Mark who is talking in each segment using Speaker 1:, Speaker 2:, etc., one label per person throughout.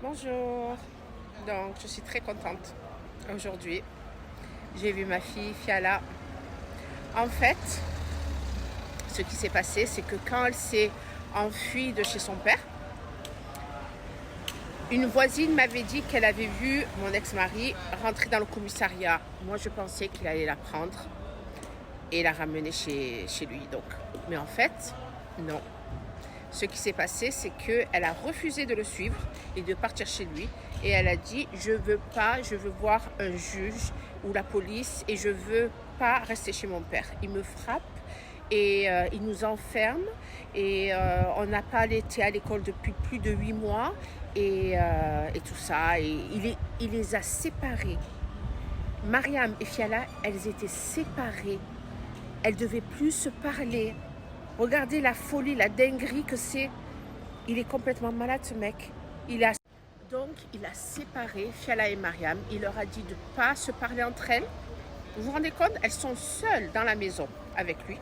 Speaker 1: Bonjour, donc je suis très contente aujourd'hui. J'ai vu ma fille Fiala. En fait, ce qui s'est passé, c'est que quand elle s'est enfuie de chez son père, une voisine m'avait dit qu'elle avait vu mon ex-mari rentrer dans le commissariat. Moi, je pensais qu'il allait la prendre et la ramener chez lui. Donc. Mais en fait, non. Ce qui s'est passé, c'est qu'elle a refusé de le suivre et de partir chez lui. Et elle a dit, je veux pas, je veux voir un juge ou la police et je veux pas rester chez mon père. Il me frappe et il nous enferme et on n'a pas été à l'école depuis plus de 8 mois et tout ça. Et il les a séparés. Mariam et Fiala, elles étaient séparées. Elles ne devaient plus se parler. Regardez la folie, la dinguerie que c'est. Il est complètement malade, ce mec. Donc, il a séparé Fiala et Mariam. Il leur a dit de ne pas se parler entre elles. Vous vous rendez compte? Elles sont seules dans la maison avec lui.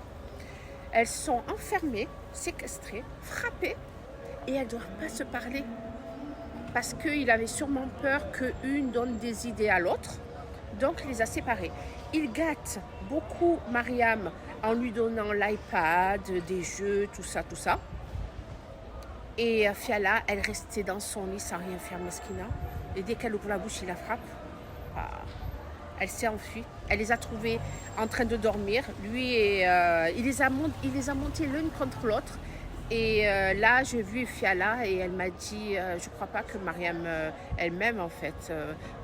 Speaker 1: Elles sont enfermées, séquestrées, frappées. Et elles ne doivent pas se parler. Parce qu'il avait sûrement peur qu'une donne des idées à l'autre. Donc, il les a séparées. Il gâte beaucoup Mariam en lui donnant l'iPad, des jeux, tout ça, tout ça. Et Fiala, elle restait dans son lit sans rien faire, mesquina. Et dès qu'elle ouvre la bouche, il la frappe. Ah. Elle s'est enfuie. Elle les a trouvés en train de dormir. Lui, il les a montés l'une contre l'autre. Et là, j'ai vu Fiala et elle m'a dit, je crois pas que Mariam elle-même, en fait,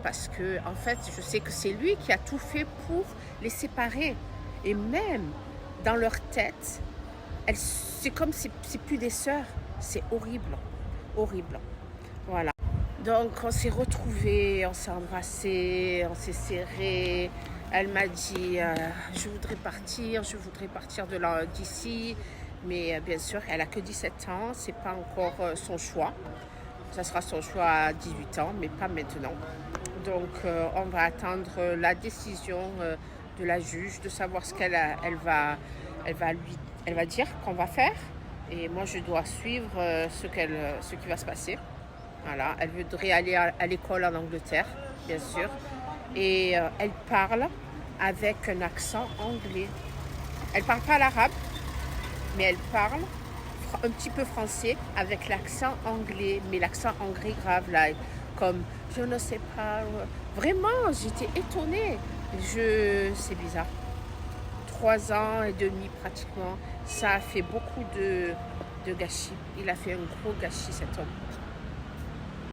Speaker 1: parce que, en fait, je sais que c'est lui qui a tout fait pour les séparer. Et même dans leur tête, c'est comme si c'est plus des sœurs. C'est horrible, horrible. Voilà. Donc, on s'est retrouvés, on s'est embrassés, on s'est serrés. Elle m'a dit, je voudrais partir d'ici. Mais bien sûr, elle a que 17 ans, c'est pas encore son choix. Ça sera son choix à 18 ans, mais pas maintenant. Donc, on va attendre la décision de la juge, de savoir ce elle va dire qu'on va faire. Et moi, je dois suivre ce qui va se passer. Voilà, elle voudrait aller à l'école en Angleterre, bien sûr. Et elle parle avec un accent anglais. Elle parle pas l'arabe, mais elle parle un petit peu français avec l'accent anglais, mais l'accent anglais grave, là, comme je ne sais pas. Vraiment, j'étais étonnée. C'est bizarre. 3 ans et demi pratiquement, ça a fait beaucoup de gâchis. Il a fait un gros gâchis, cet homme.